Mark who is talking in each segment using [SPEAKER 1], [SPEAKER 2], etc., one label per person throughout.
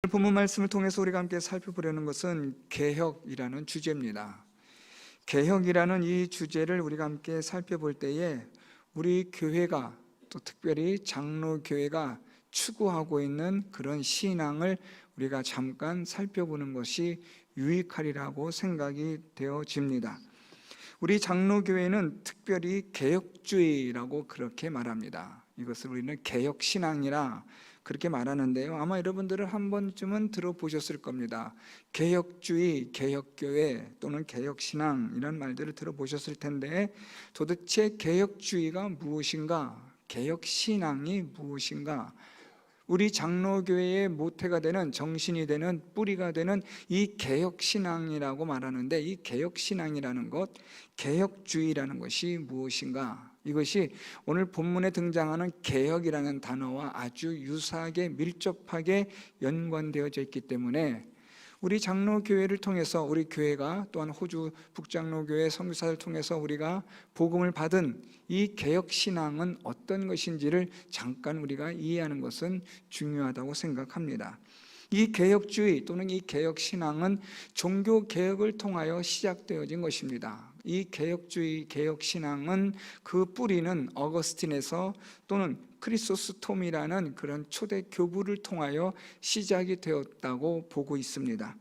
[SPEAKER 1] 본문 말씀을 통해서 우리가 함께 살펴보려는 것은 개혁이라는 주제입니다. 개혁이라는 이 주제를 우리가 함께 살펴볼 때에 우리 교회가, 또 특별히 장로교회가 추구하고 있는 그런 신앙을 우리가 잠깐 살펴보는 것이 유익하리라고 생각이 되어집니다. 우리 장로교회는 특별히 개혁주의라고 그렇게 말합니다. 이것을 우리는 개혁신앙이라 그렇게 말하는데요, 아마 여러분들은 한 번쯤은 들어보셨을 겁니다. 개혁주의, 개혁교회 또는 개혁신앙 이런 말들을 들어보셨을 텐데, 도대체 개혁주의가 무엇인가, 개혁신앙이 무엇인가, 우리 장로교회의 모태가 되는, 정신이 되는, 뿌리가 되는 이 개혁신앙이라고 말하는데, 이 개혁신앙이라는 것, 개혁주의라는 것이 무엇인가, 이것이 오늘 본문에 등장하는 개혁이라는 단어와 아주 유사하게 밀접하게 연관되어져 있기 때문에 우리 장로교회를 통해서, 우리 교회가 또한 호주 북장로교회 선교사를 통해서 우리가 복음을 받은 이 개혁신앙은 어떤 것인지를 잠깐 우리가 이해하는 것은 중요하다고 생각합니다. 이 개혁주의 또는 이 개혁신앙은 종교개혁을 통하여 시작되어진 것입니다. 이 개혁주의, 개혁신앙은 그 뿌리는 어거스틴에서 또는 크리소스톰이라는 그런 초대 교부를 통하여 시작이 되었다고 보고 있습니다.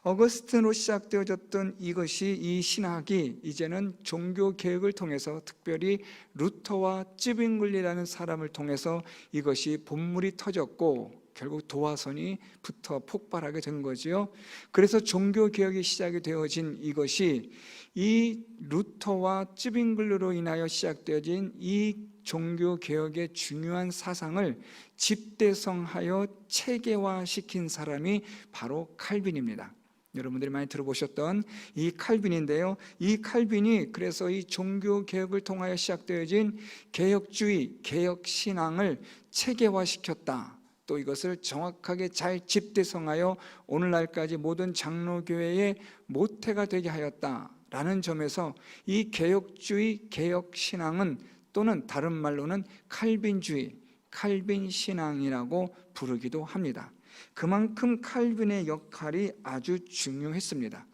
[SPEAKER 1] 어거스틴으로 시작되어졌던 이것이, 이 신학이 이제는 종교개혁을 통해서, 특별히 루터와 쯔빙글리라는 사람을 통해서 이것이 본물이 터졌고 결국 도화선이 붙어 폭발하게 된 거지요. 그래서 종교개혁이 시작이 되어진 이것이, 이 루터와 쯔빙글르로 인하여 시작되어진 이 종교개혁의 중요한 사상을 집대성하여 체계화시킨 사람이 바로 칼빈입니다. 여러분들이 많이 들어보셨던 이 칼빈인데요, 이 칼빈이 그래서 이 종교개혁을 통하여 시작되어진 개혁주의, 개혁신앙을 체계화시켰다, 또 이것을 정확하게 잘 집대성하여 오늘날까지 모든 장로교회의 모태가 되게 하였다라는 점에서 이 개혁주의, 개혁신앙은, 또는 다른 말로는 칼빈주의, 칼빈신앙이라고 부르기도 합니다. 그만큼 칼빈의 역할이 아주 중요했습니다.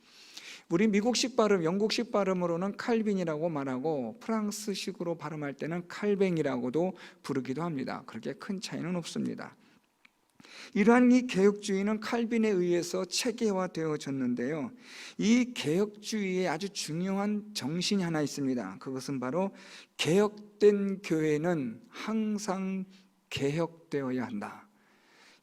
[SPEAKER 1] 우리 미국식 발음, 영국식 발음으로는 칼빈이라고 말하고 프랑스식으로 발음할 때는 칼뱅이라고도 부르기도 합니다. 그렇게 큰 차이는 없습니다. 이러한 이 개혁주의는 칼빈에 의해서 체계화되어졌는데요, 이 개혁주의에 아주 중요한 정신이 하나 있습니다. 그것은 바로 개혁된 교회는 항상 개혁되어야 한다.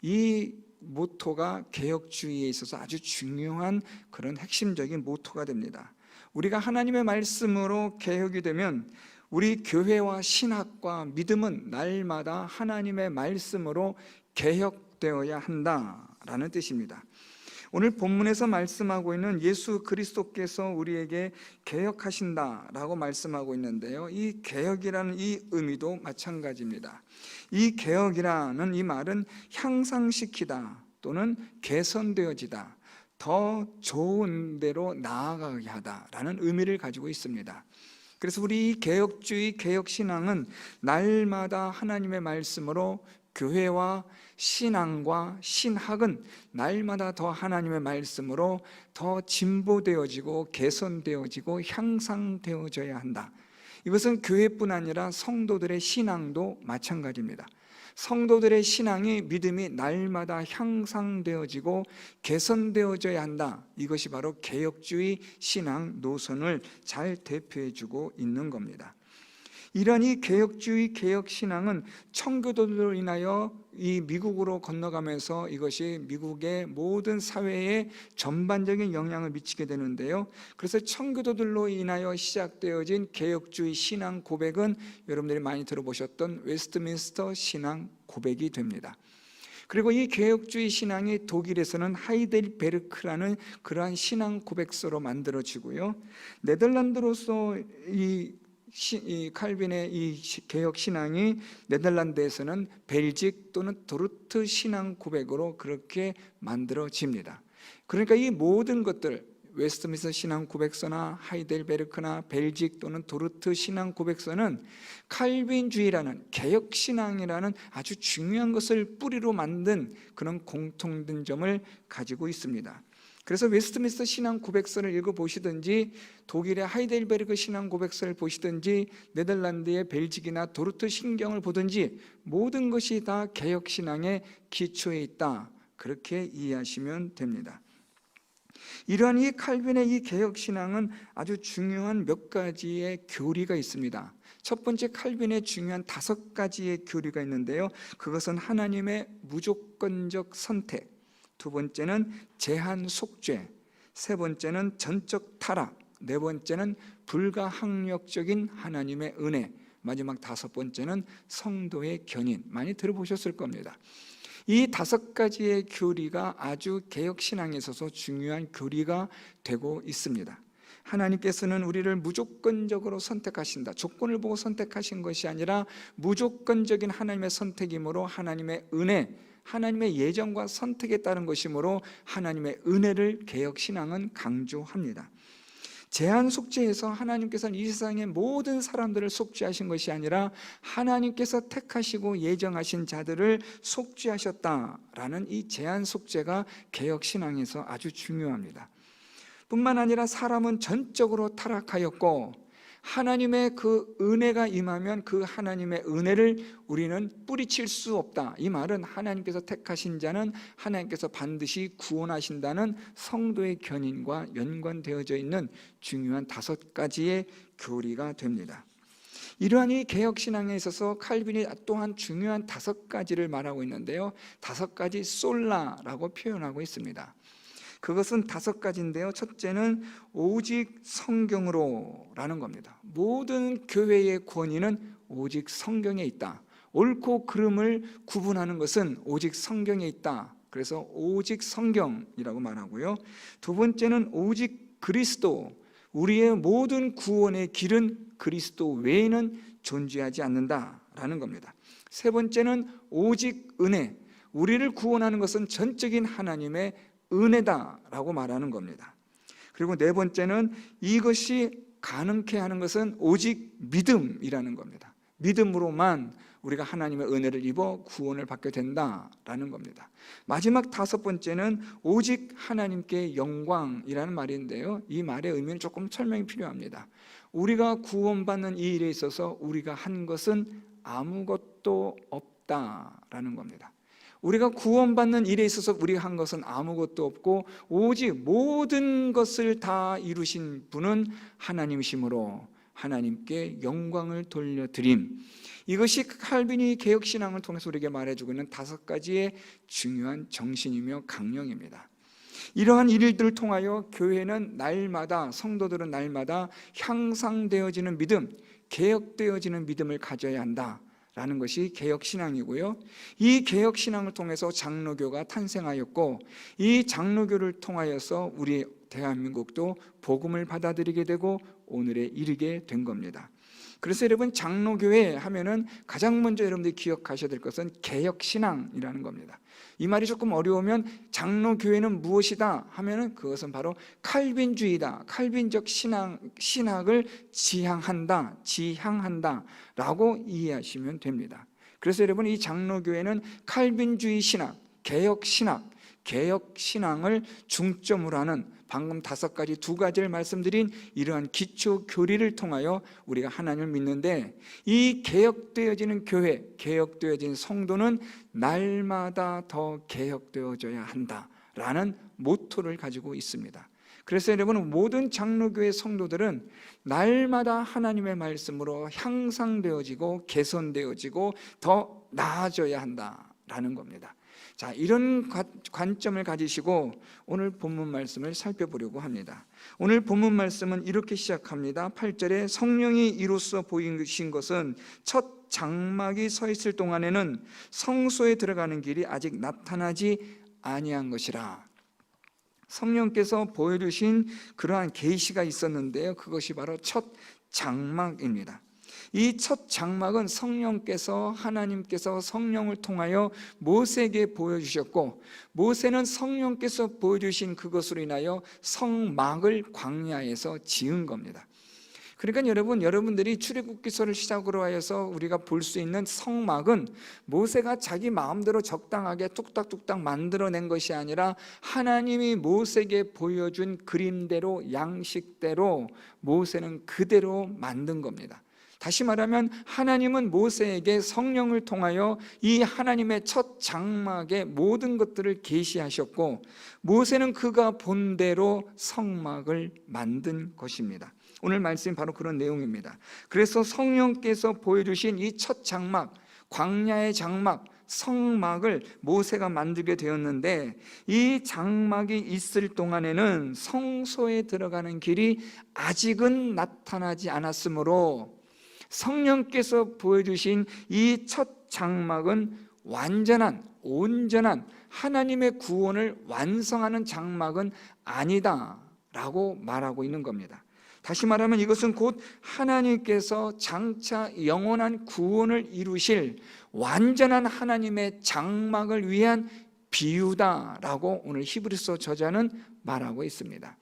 [SPEAKER 1] 이 모토가 개혁주의에 있어서 아주 중요한 그런 핵심적인 모토가 됩니다. 우리가 하나님의 말씀으로 개혁이 되면 우리 교회와 신학과 믿음은 날마다 하나님의 말씀으로 개혁되어야 한다라는 뜻입니다. 오늘 본문에서 말씀하고 있는 예수 그리스도께서 우리에게 개혁하신다라고 말씀하고 있는데요, 이 개혁이라는 이 의미도 마찬가지입니다. 이 개혁이라는 이 말은 향상시키다 또는 개선되어지다, 더 좋은 데로 나아가게 하다라는 의미를 가지고 있습니다. 그래서 우리 이 개혁주의, 개혁신앙은 날마다 하나님의 말씀으로 교회와 신앙과 신학은 날마다 더 하나님의 말씀으로 더 진보되어지고 개선되어지고 향상되어져야 한다. 이것은 교회뿐 아니라 성도들의 신앙도 마찬가지입니다. 성도들의 신앙이, 믿음이 날마다 향상되어지고 개선되어져야 한다. 이것이 바로 개혁주의 신앙 노선을 잘 대표해주고 있는 겁니다. 이러한 이 개혁주의, 개혁신앙은 청교도들로 인하여 이 미국으로 건너가면서 이것이 미국의 모든 사회에 전반적인 영향을 미치게 되는데요, 그래서 청교도들로 인하여 시작되어진 개혁주의 신앙 고백은 여러분들이 많이 들어보셨던 웨스트민스터 신앙 고백이 됩니다. 그리고 이 개혁주의 신앙이 독일에서는 하이델베르크라는 그러한 신앙 고백서로 만들어지고요, 네덜란드로서 이 칼빈의 이 개혁 신앙이 네덜란드에서는 벨직 또는 도르트 신앙 고백으로 그렇게 만들어집니다. 그러니까 이 모든 것들, 웨스트민스터 신앙 고백서나 하이델베르크나 벨직 또는 도르트 신앙 고백서는 칼빈주의라는 개혁신앙이라는 아주 중요한 것을 뿌리로 만든 그런 공통된 점을 가지고 있습니다. 그래서 웨스트민스터 신앙 고백서를 읽어보시든지 독일의 하이델베르크 신앙 고백서를 보시든지 네덜란드의 벨직이나 도르트 신경을 보든지 모든 것이 다 개혁신앙의 기초에 있다, 그렇게 이해하시면 됩니다. 이러한 이 칼빈의 이 개혁신앙은 아주 중요한 몇 가지의 교리가 있습니다. 첫 번째, 칼빈의 중요한 5가지의 교리가 있는데요, 그것은 하나님의 무조건적 선택, 두 번째는 제한 속죄, 세 번째는 전적 타락, 네 번째는 불가항력적인 하나님의 은혜, 마지막 5번째는 성도의 견인. 많이 들어보셨을 겁니다. 이 5가지의 교리가 아주 개혁신앙에 있어서 중요한 교리가 되고 있습니다. 하나님께서는 우리를 무조건적으로 선택하신다, 조건을 보고 선택하신 것이 아니라 무조건적인 하나님의 선택이므로 하나님의 은혜, 하나님의 예정과 선택에 따른 것이므로 하나님의 은혜를 개혁신앙은 강조합니다. 제한 속죄에서 하나님께서는 이 세상의 모든 사람들을 속죄하신 것이 아니라 하나님께서 택하시고 예정하신 자들을 속죄하셨다라는 이 제한 속죄가 개혁신앙에서 아주 중요합니다. 뿐만 아니라 사람은 전적으로 타락하였고 하나님의 그 은혜가 임하면 그 하나님의 은혜를 우리는 뿌리칠 수 없다. 이 말은 하나님께서 택하신 자는 하나님께서 반드시 구원하신다는 성도의 견인과 연관되어져 있는 중요한 5가지의 교리가 됩니다. 이러한 이 개혁신앙에 있어서 칼빈이 또한 중요한 5가지를 말하고 있는데요, 5가지 솔라라고 표현하고 있습니다. 그것은 5가지인데요, 첫째는 오직 성경으로 라는 겁니다. 모든 교회의 권위는 오직 성경에 있다. 옳고 그름을 구분하는 것은 오직 성경에 있다. 그래서 오직 성경이라고 말하고요, 두 번째는 오직 그리스도, 우리의 모든 구원의 길은 그리스도 외에는 존재하지 않는다라는 겁니다. 세 번째는 오직 은혜, 우리를 구원하는 것은 전적인 하나님의 은혜다라고 말하는 겁니다. 그리고 네 번째는 이것이 가능케 하는 것은 오직 믿음이라는 겁니다. 믿음으로만 우리가 하나님의 은혜를 입어 구원을 받게 된다라는 겁니다. 마지막 5번째는 오직 하나님께 영광이라는 말인데요, 이 말의 의미는 조금 설명이 필요합니다. 우리가 구원받는 이 일에 있어서 우리가 한 것은 아무것도 없다라는 겁니다. 우리가 구원받는 일에 있어서 우리가 한 것은 아무것도 없고 오직 모든 것을 다 이루신 분은 하나님이시므로 하나님께 영광을 돌려드림, 이것이 칼빈이 개혁신앙을 통해서 우리에게 말해주고 있는 5가지의 중요한 정신이며 강령입니다. 이러한 일들을 통하여 교회는 날마다, 성도들은 날마다 향상되어지는 믿음, 개혁되어지는 믿음을 가져야 한다 라는 것이 개혁신앙이고요, 이 개혁신앙을 통해서 장로교가 탄생하였고 이 장로교를 통하여서 우리 대한민국도 복음을 받아들이게 되고 오늘에 이르게 된 겁니다. 그래서 여러분, 장로교회 하면은 가장 먼저 여러분들이 기억하셔야 될 것은 개혁신앙이라는 겁니다. 이 말이 조금 어려우면 장로교회는 무엇이다 하면은 그것은 바로 칼빈주의다, 칼빈적 신학을 지향한다 라고 이해하시면 됩니다. 그래서 여러분, 이 장로교회는 칼빈주의 신학, 개혁신앙을 중점으로 하는, 방금 5가지 2가지를 말씀드린 이러한 기초 교리를 통하여 우리가 하나님을 믿는데, 이 개혁되어지는 교회, 개혁되어진 성도는 날마다 더 개혁되어져야 한다라는 모토를 가지고 있습니다. 그래서 여러분, 모든 장로교회 성도들은 날마다 하나님의 말씀으로 향상되어지고 개선되어지고 더 나아져야 한다라는 겁니다. 자, 이런 관점을 가지시고 오늘 본문 말씀을 살펴보려고 합니다. 오늘 본문 말씀은 이렇게 시작합니다. 8절에 성령이 이로써 보이신 것은 첫 장막이 서 있을 동안에는 성소에 들어가는 길이 아직 나타나지 아니한 것이라. 성령께서 보여주신 그러한 계시가 있었는데요, 그것이 바로 첫 장막입니다. 이 첫 장막은 하나님께서 성령을 통하여 모세에게 보여주셨고, 모세는 성령께서 보여주신 그것으로 인하여 성막을 광야에서 지은 겁니다. 그러니까 여러분들이 출애굽기서를 시작으로 하여서 우리가 볼 수 있는 성막은 모세가 자기 마음대로 적당하게 뚝딱뚝딱 만들어낸 것이 아니라 하나님이 모세에게 보여준 그림대로, 양식대로 모세는 그대로 만든 겁니다. 다시 말하면 하나님은 모세에게 성령을 통하여 이 하나님의 첫 장막의 모든 것들을 계시하셨고, 모세는 그가 본대로 성막을 만든 것입니다. 오늘 말씀이 바로 그런 내용입니다. 그래서 성령께서 보여주신 이 첫 장막, 광야의 장막, 성막을 모세가 만들게 되었는데, 이 장막이 있을 동안에는 성소에 들어가는 길이 아직은 나타나지 않았으므로 성령께서 보여주신 이 첫 장막은 온전한 하나님의 구원을 완성하는 장막은 아니다 라고 말하고 있는 겁니다. 다시 말하면 이것은 곧 하나님께서 장차 영원한 구원을 이루실 완전한 하나님의 장막을 위한 비유다라고 오늘 히브리서 저자는 말하고 있습니다.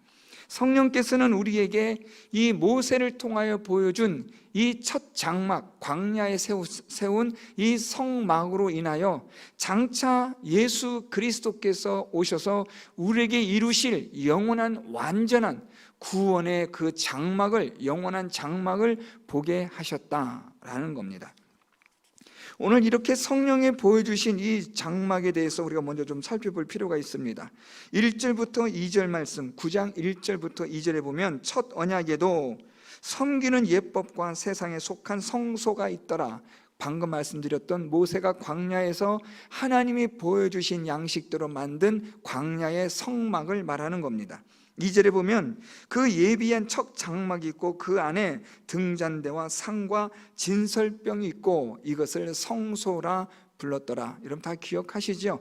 [SPEAKER 1] 성령께서는 우리에게 이 모세를 통하여 보여준 이 첫 장막, 광야에 세운 이 성막으로 인하여 장차 예수 그리스도께서 오셔서 우리에게 이루실 영원한 완전한 구원의 그 장막을, 영원한 장막을 보게 하셨다라는 겁니다. 오늘 이렇게 성령이 보여주신 이 장막에 대해서 우리가 먼저 좀 살펴볼 필요가 있습니다. 1절부터 2절 말씀, 9장 1절부터 2절에 보면 첫 언약에도 섬기는 예법과 세상에 속한 성소가 있더라. 방금 말씀드렸던 모세가 광야에서 하나님이 보여주신 양식대로 만든 광야의 성막을 말하는 겁니다. 2절에 보면 그 예비한 첫 장막이 있고 그 안에 등잔대와 상과 진설병이 있고 이것을 성소라 불렀더라. 여러분 다 기억하시죠?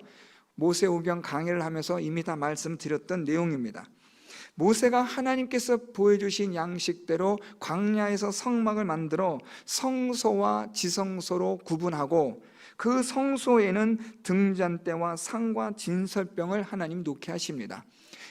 [SPEAKER 1] 모세오경 강해를 하면서 이미 다 말씀드렸던 내용입니다. 모세가 하나님께서 보여주신 양식대로 광야에서 성막을 만들어 성소와 지성소로 구분하고, 그 성소에는 등잔대와 상과 진설병을 하나님 놓게 하십니다.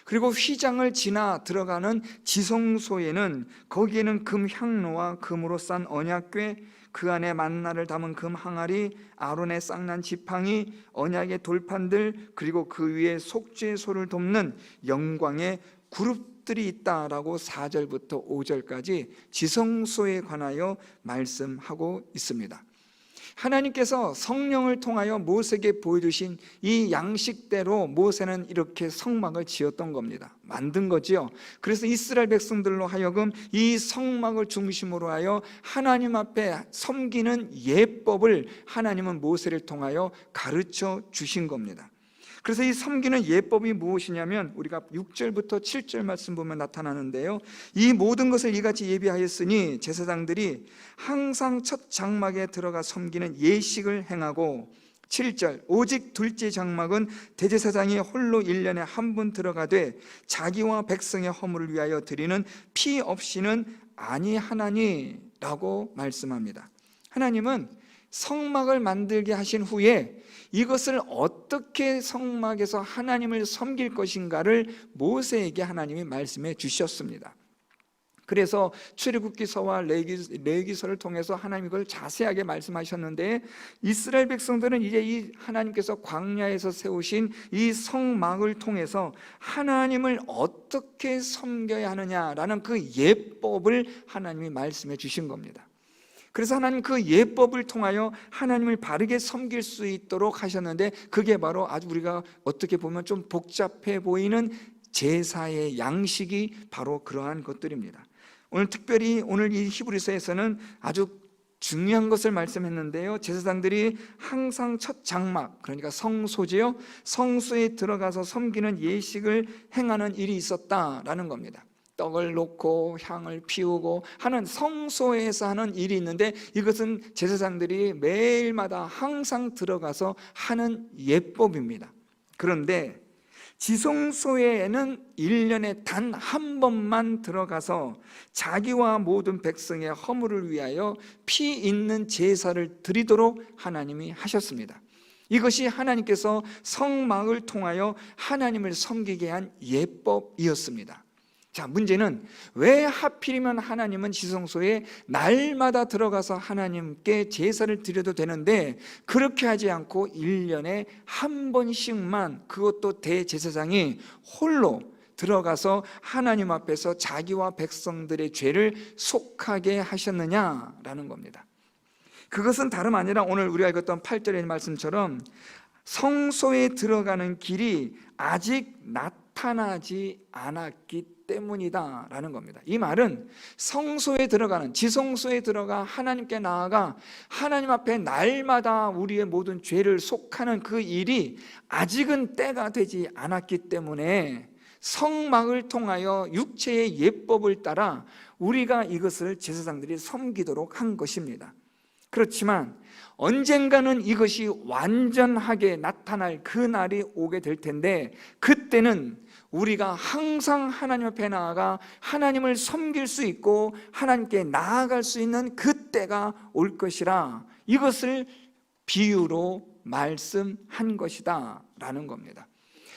[SPEAKER 1] 그리고 휘장을 지나 들어가는 지성소에는 거기에는 금 향로와 금으로 싼 언약궤, 그 안에 만나를 담은 금 항아리, 아론의 쌍난 지팡이, 언약의 돌판들, 그리고 그 위에 속죄의 소를 돕는 영광의 그룹들이 있다라고 4절부터 5절까지 지성소에 관하여 말씀하고 있습니다. 하나님께서 성령을 통하여 모세에게 보여주신 이 양식대로 모세는 이렇게 성막을 지었던 겁니다. 만든 거지요. 그래서 이스라엘 백성들로 하여금 이 성막을 중심으로 하여 하나님 앞에 섬기는 예법을 하나님은 모세를 통하여 가르쳐 주신 겁니다. 그래서 이 섬기는 예법이 무엇이냐면 우리가 6절부터 7절 말씀 보면 나타나는데요, 이 모든 것을 이같이 예비하였으니 제사장들이 항상 첫 장막에 들어가 섬기는 예식을 행하고, 7절 오직 둘째 장막은 대제사장이 홀로 1년에 한 번 들어가되 자기와 백성의 허물을 위하여 드리는 피 없이는 아니하나니 라고 말씀합니다. 하나님은 성막을 만들게 하신 후에 이것을 어떻게 성막에서 하나님을 섬길 것인가를 모세에게 하나님이 말씀해 주셨습니다. 그래서 출애굽기서와 레위기서를 통해서 하나님이 그걸 자세하게 말씀하셨는데, 이스라엘 백성들은 이제 이 하나님께서 광야에서 세우신 이 성막을 통해서 하나님을 어떻게 섬겨야 하느냐라는 그 예법을 하나님이 말씀해 주신 겁니다. 그래서 하나님 그 예법을 통하여 하나님을 바르게 섬길 수 있도록 하셨는데, 그게 바로 아주 우리가 어떻게 보면 좀 복잡해 보이는 제사의 양식이 바로 그러한 것들입니다. 오늘 특별히 오늘 이 히브리서에서는 아주 중요한 것을 말씀했는데요, 제사장들이 항상 첫 장막, 그러니까 성소지요, 성소에 들어가서 섬기는 예식을 행하는 일이 있었다라는 겁니다. 떡을 놓고 향을 피우고 하는 성소에서 하는 일이 있는데, 이것은 제사장들이 매일마다 항상 들어가서 하는 예법입니다. 그런데 지성소에는 1년에 단 한 번만 들어가서 자기와 모든 백성의 허물을 위하여 피 있는 제사를 드리도록 하나님이 하셨습니다. 이것이 하나님께서 성막을 통하여 하나님을 섬기게 한 예법이었습니다. 자, 문제는 왜 하필이면 하나님은 지성소에 날마다 들어가서 하나님께 제사를 드려도 되는데 그렇게 하지 않고 1년에 한 번씩만, 그것도 대제사장이 홀로 들어가서 하나님 앞에서 자기와 백성들의 죄를 속하게 하셨느냐라는 겁니다. 그것은 다름 아니라 오늘 우리가 읽었던 8절의 말씀처럼 성소에 들어가는 길이 아직 나타나지 않았기 때문이다라는 겁니다. 이 말은 성소에 들어가는, 지성소에 들어가 하나님께 나아가 하나님 앞에 날마다 우리의 모든 죄를 속하는 그 일이 아직은 때가 되지 않았기 때문에 성막을 통하여 육체의 예법을 따라 우리가 이것을 제사장들이 섬기도록 한 것입니다. 그렇지만 언젠가는 이것이 완전하게 나타날 그 날이 오게 될 텐데, 그때는 우리가 항상 하나님 앞에 나아가 하나님을 섬길 수 있고 하나님께 나아갈 수 있는 그때가 올 것이라, 이것을 비유로 말씀한 것이다 라는 겁니다.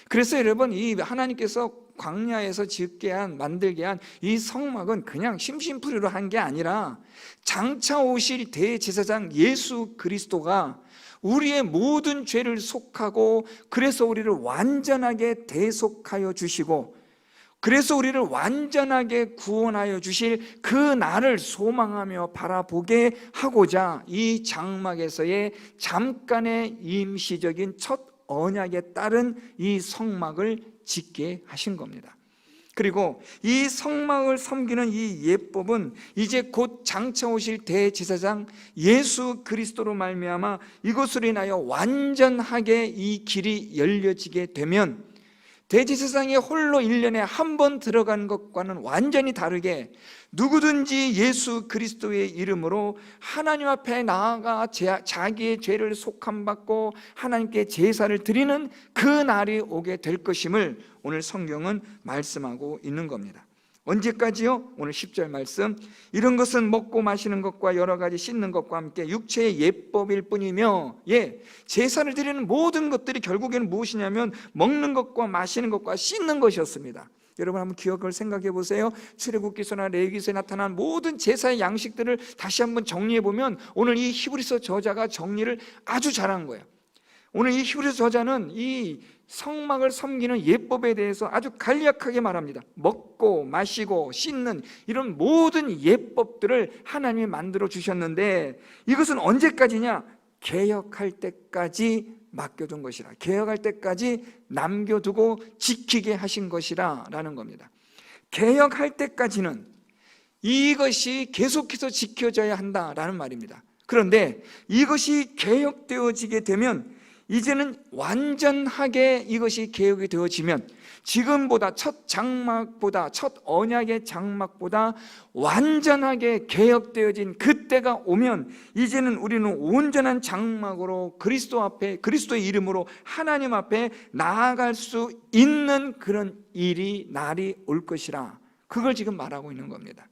[SPEAKER 1] 그래서 여러분, 이 하나님께서 광야에서 만들게 한 이 성막은 그냥 심심풀이로 한 게 아니라 장차 오실 대제사장 예수 그리스도가 우리의 모든 죄를 속하고, 그래서 우리를 완전하게 대속하여 주시고, 그래서 우리를 완전하게 구원하여 주실 그 날을 소망하며 바라보게 하고자 이 장막에서의 잠깐의 임시적인 첫 언약에 따른 이 성막을 짓게 하신 겁니다. 그리고 이 성막을 섬기는 이 예법은 이제 곧 장차 오실 대제사장 예수 그리스도로 말미암아 이것으로 인하여 완전하게 이 길이 열려지게 되면, 대제사장이 홀로 1년에 한 번 들어가는 것과는 완전히 다르게 누구든지 예수 그리스도의 이름으로 하나님 앞에 나아가 자기의 죄를 속함받고 하나님께 제사를 드리는 그 날이 오게 될 것임을 오늘 성경은 말씀하고 있는 겁니다. 언제까지요? 오늘 10절 말씀, 이런 것은 먹고 마시는 것과 여러 가지 씻는 것과 함께 육체의 예법일 뿐이며, 제사를 드리는 모든 것들이 결국에는 무엇이냐면 먹는 것과 마시는 것과 씻는 것이었습니다. 여러분 한번 기억을 생각해 보세요. 출애굽기서나 레위기서에 나타난 모든 제사의 양식들을 다시 한번 정리해 보면 오늘 이 히브리서 저자가 정리를 아주 잘한 거예요. 오늘 이 히브리서 저자는 이 성막을 섬기는 예법에 대해서 아주 간략하게 말합니다. 먹고 마시고 씻는 이런 모든 예법들을 하나님이 만들어 주셨는데, 이것은 언제까지냐? 개혁할 때까지 맡겨둔 것이라, 개혁할 때까지 남겨두고 지키게 하신 것이라 라는 겁니다. 개혁할 때까지는 이것이 계속해서 지켜져야 한다라는 말입니다. 그런데 이것이 개혁되어지게 되면, 이제는 완전하게 이것이 개혁이 되어지면, 지금보다 첫 장막보다, 첫 언약의 장막보다 완전하게 개혁되어진 그때가 오면, 이제는 우리는 온전한 장막으로 그리스도 앞에, 그리스도의 이름으로 하나님 앞에 나아갈 수 있는 그런 날이 올 것이라, 그걸 지금 말하고 있는 겁니다.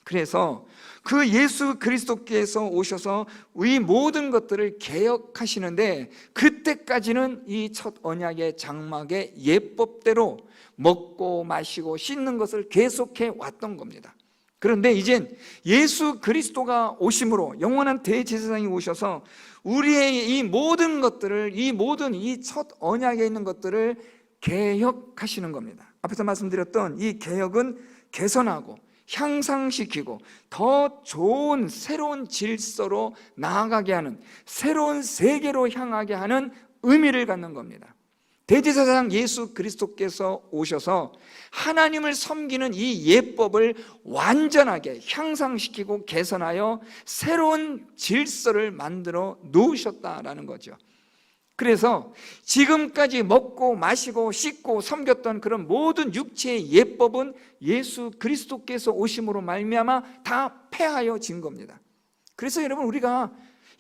[SPEAKER 1] 그래서 그 예수 그리스도께서 오셔서 이 모든 것들을 개혁하시는데, 그때까지는 이 첫 언약의 장막의 예법대로 먹고 마시고 씻는 것을 계속해 왔던 겁니다. 그런데 이젠 예수 그리스도가 오심으로, 영원한 대제사장이 오셔서 우리의 이 모든 것들을, 이 모든 이 첫 언약에 있는 것들을 개혁하시는 겁니다. 앞에서 말씀드렸던 이 개혁은 개선하고 향상시키고 더 좋은 새로운 질서로 나아가게 하는, 새로운 세계로 향하게 하는 의미를 갖는 겁니다. 대제사장 예수 그리스도께서 오셔서 하나님을 섬기는 이 예법을 완전하게 향상시키고 개선하여 새로운 질서를 만들어 놓으셨다라는 거죠. 그래서 지금까지 먹고 마시고 씻고 섬겼던 그런 모든 육체의 예법은 예수 그리스도께서 오심으로 말미암아 다 폐하여진 겁니다. 그래서 여러분, 우리가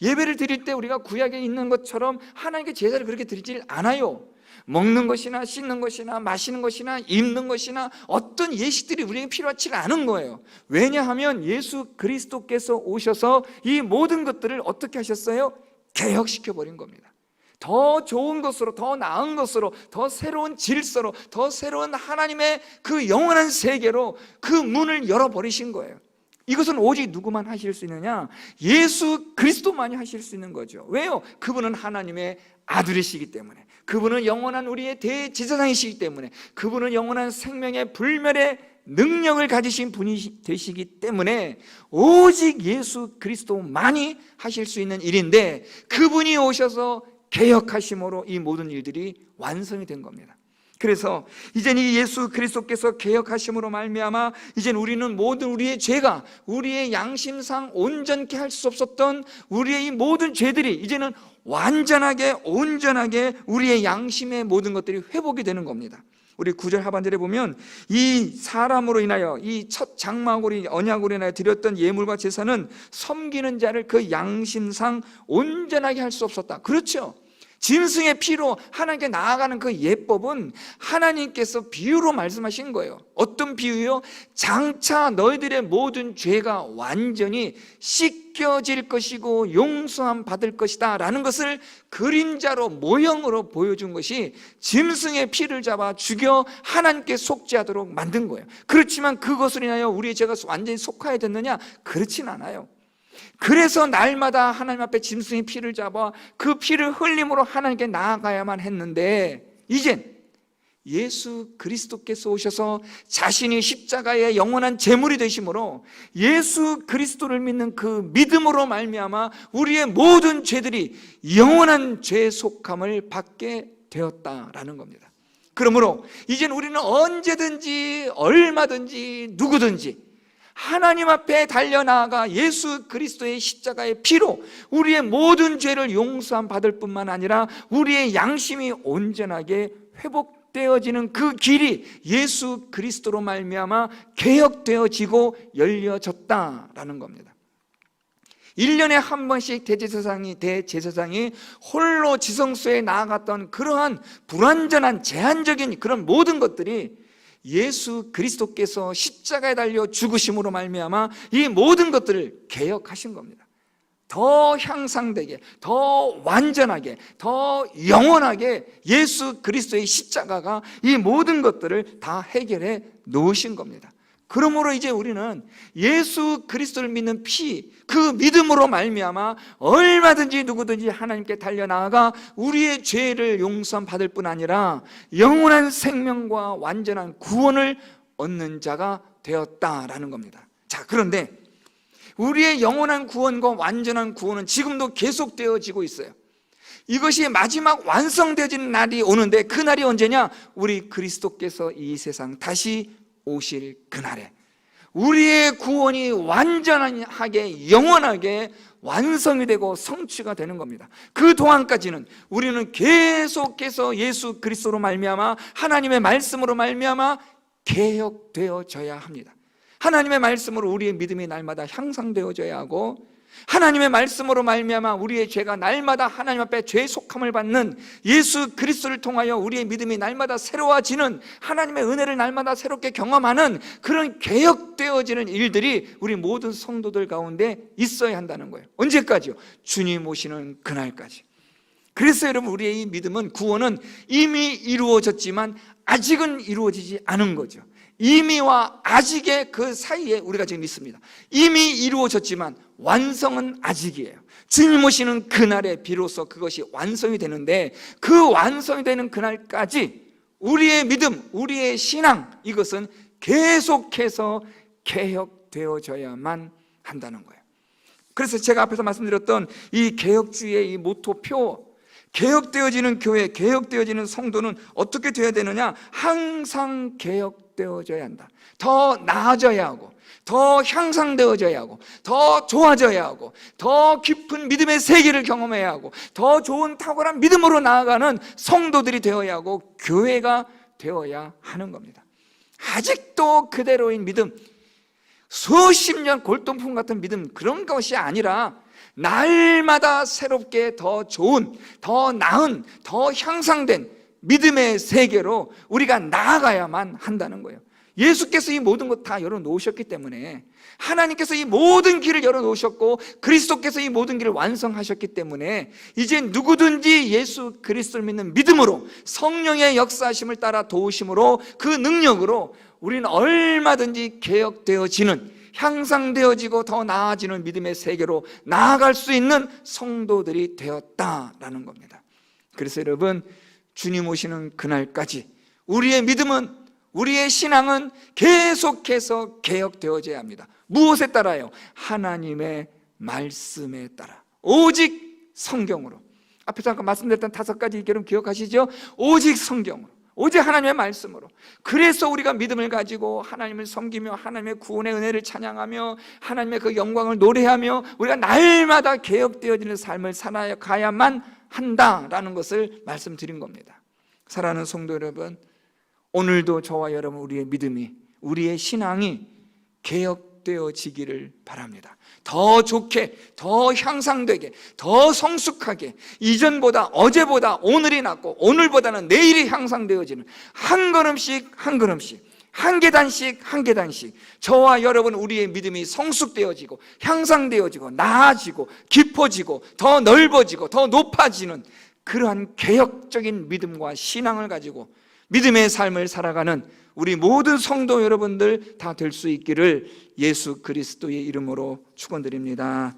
[SPEAKER 1] 예배를 드릴 때 우리가 구약에 있는 것처럼 하나님께 제사를 그렇게 드리질 않아요. 먹는 것이나 씻는 것이나 마시는 것이나 입는 것이나 어떤 예식들이 우리에게 필요하지 않은 거예요. 왜냐하면 예수 그리스도께서 오셔서 이 모든 것들을 어떻게 하셨어요? 개혁시켜 버린 겁니다. 더 좋은 것으로, 더 나은 것으로, 더 새로운 질서로, 더 새로운 하나님의 그 영원한 세계로 그 문을 열어버리신 거예요. 이것은 오직 누구만 하실 수 있느냐? 예수 그리스도만이 하실 수 있는 거죠. 왜요? 그분은 하나님의 아들이시기 때문에, 그분은 영원한 우리의 대제사장이시기 때문에, 그분은 영원한 생명의 불멸의 능력을 가지신 분이 되시기 때문에 오직 예수 그리스도만이 하실 수 있는 일인데, 그분이 오셔서 개혁하심으로 이 모든 일들이 완성이 된 겁니다. 그래서 이제는 이 예수 그리스도께서 개혁하심으로 말미암아 이제는 우리는 모든 우리의 죄가, 우리의 양심상 온전케 할 수 없었던 우리의 이 모든 죄들이 이제는 완전하게 온전하게 우리의 양심의 모든 것들이 회복이 되는 겁니다. 우리 9절 하반절에 보면 이 사람으로 인하여 이 첫 장막으로 언약으로 인하여 드렸던 예물과 제사는 섬기는 자를 그 양심상 온전하게 할 수 없었다. 그렇죠. 짐승의 피로 하나님께 나아가는 그 예법은 하나님께서 비유로 말씀하신 거예요. 어떤 비유요? 장차 너희들의 모든 죄가 완전히 씻겨질 것이고 용서함 받을 것이다 라는 것을 그림자로 모형으로 보여준 것이 짐승의 피를 잡아 죽여 하나님께 속죄하도록 만든 거예요. 그렇지만 그것을 인하여 우리의 죄가 완전히 속하여 됐느냐? 그렇진 않아요. 그래서 날마다 하나님 앞에 짐승의 피를 잡아 그 피를 흘림으로 하나님께 나아가야만 했는데, 이젠 예수 그리스도께서 오셔서 자신이 십자가의 영원한 제물이 되심으로 예수 그리스도를 믿는 그 믿음으로 말미암아 우리의 모든 죄들이 영원한 죄 속함을 받게 되었다라는 겁니다. 그러므로 이젠 우리는 언제든지 얼마든지 누구든지 하나님 앞에 달려나아가 예수 그리스도의 십자가의 피로 우리의 모든 죄를 용서함 받을 뿐만 아니라 우리의 양심이 온전하게 회복되어지는 그 길이 예수 그리스도로 말미암아 개혁되어지고 열려졌다라는 겁니다. 1년에 한 번씩 대제사장이 홀로 지성소에 나아갔던 그러한 불완전한 제한적인 그런 모든 것들이 예수 그리스도께서 십자가에 달려 죽으심으로 말미암아 이 모든 것들을 개혁하신 겁니다. 더 향상되게, 더 완전하게, 더 영원하게 예수 그리스도의 십자가가 이 모든 것들을 다 해결해 놓으신 겁니다. 그러므로 이제 우리는 예수 그리스도를 믿는 피, 그 믿음으로 말미암아 얼마든지 누구든지 하나님께 달려나아가 우리의 죄를 용서함 받을 뿐 아니라 영원한 생명과 완전한 구원을 얻는 자가 되었다라는 겁니다. 자, 그런데 우리의 영원한 구원과 완전한 구원은 지금도 계속되어지고 있어요. 이것이 마지막 완성되어지는 날이 오는데, 그 날이 언제냐? 우리 그리스도께서 이 세상 다시 오실 그날에 우리의 구원이 완전하게 영원하게 완성이 되고 성취가 되는 겁니다. 그 동안까지는 우리는 계속해서 예수 그리스도로 말미암아 하나님의 말씀으로 말미암아 개혁되어져야 합니다. 하나님의 말씀으로 우리의 믿음이 날마다 향상되어져야 하고, 하나님의 말씀으로 말미암아 우리의 죄가 날마다 하나님 앞에 죄 속함을 받는 예수 그리스도를 통하여 우리의 믿음이 날마다 새로워지는, 하나님의 은혜를 날마다 새롭게 경험하는 그런 개혁되어지는 일들이 우리 모든 성도들 가운데 있어야 한다는 거예요. 언제까지요? 주님 오시는 그날까지. 그래서 여러분, 우리의 이 믿음은, 구원은 이미 이루어졌지만 아직은 이루어지지 않은 거죠. 이미와 아직의 그 사이에 우리가 지금 있습니다. 이미 이루어졌지만 완성은 아직이에요. 주님 오시는 그날에 비로소 그것이 완성이 되는데, 그 완성이 되는 그날까지 우리의 믿음, 우리의 신앙, 이것은 계속해서 개혁되어져야만 한다는 거예요. 그래서 제가 앞에서 말씀드렸던 이 개혁주의의 이 모토표, 개혁되어지는 교회, 개혁되어지는 성도는 어떻게 되어야 되느냐? 항상 개혁되어져야 한다. 더 나아져야 하고, 더 향상되어져야 하고, 더 좋아져야 하고, 더 깊은 믿음의 세계를 경험해야 하고, 더 좋은 탁월한 믿음으로 나아가는 성도들이 되어야 하고, 교회가 되어야 하는 겁니다. 아직도 그대로인 믿음, 수십 년 골동품 같은 믿음, 그런 것이 아니라 날마다 새롭게 더 좋은, 더 나은, 더 향상된 믿음의 세계로 우리가 나아가야만 한다는 거예요. 예수께서 이 모든 것 다 열어놓으셨기 때문에, 하나님께서 이 모든 길을 열어놓으셨고 그리스도께서 이 모든 길을 완성하셨기 때문에 이제 누구든지 예수 그리스도를 믿는 믿음으로, 성령의 역사하심을 따라 도우심으로, 그 능력으로 우리는 얼마든지 개혁되어지는, 향상되어지고 더 나아지는 믿음의 세계로 나아갈 수 있는 성도들이 되었다라는 겁니다. 그래서 여러분, 주님 오시는 그날까지 우리의 믿음은, 우리의 신앙은 계속해서 개혁되어져야 합니다. 무엇에 따라요? 하나님의 말씀에 따라, 오직 성경으로. 앞에서 아까 말씀드렸던 5가지 결론 기억하시죠? 오직 성경으로, 오직 하나님의 말씀으로. 그래서 우리가 믿음을 가지고 하나님을 섬기며 하나님의 구원의 은혜를 찬양하며 하나님의 그 영광을 노래하며 우리가 날마다 개혁되어지는 삶을 살아가야만 한다라는 것을 말씀드린 겁니다. 사랑하는 성도 여러분, 오늘도 저와 여러분, 우리의 믿음이, 우리의 신앙이 개혁되어지기를 바랍니다. 더 좋게, 더 향상되게, 더 성숙하게, 이전보다, 어제보다 오늘이 낫고 오늘보다는 내일이 향상되어지는, 한 걸음씩 한 걸음씩, 한 계단씩 한 계단씩 저와 여러분, 우리의 믿음이 성숙되어지고 향상되어지고 나아지고 깊어지고 더 넓어지고 더 높아지는 그러한 개혁적인 믿음과 신앙을 가지고 믿음의 삶을 살아가는 우리 모든 성도 여러분들 다 될 수 있기를 예수 그리스도의 이름으로 축원드립니다.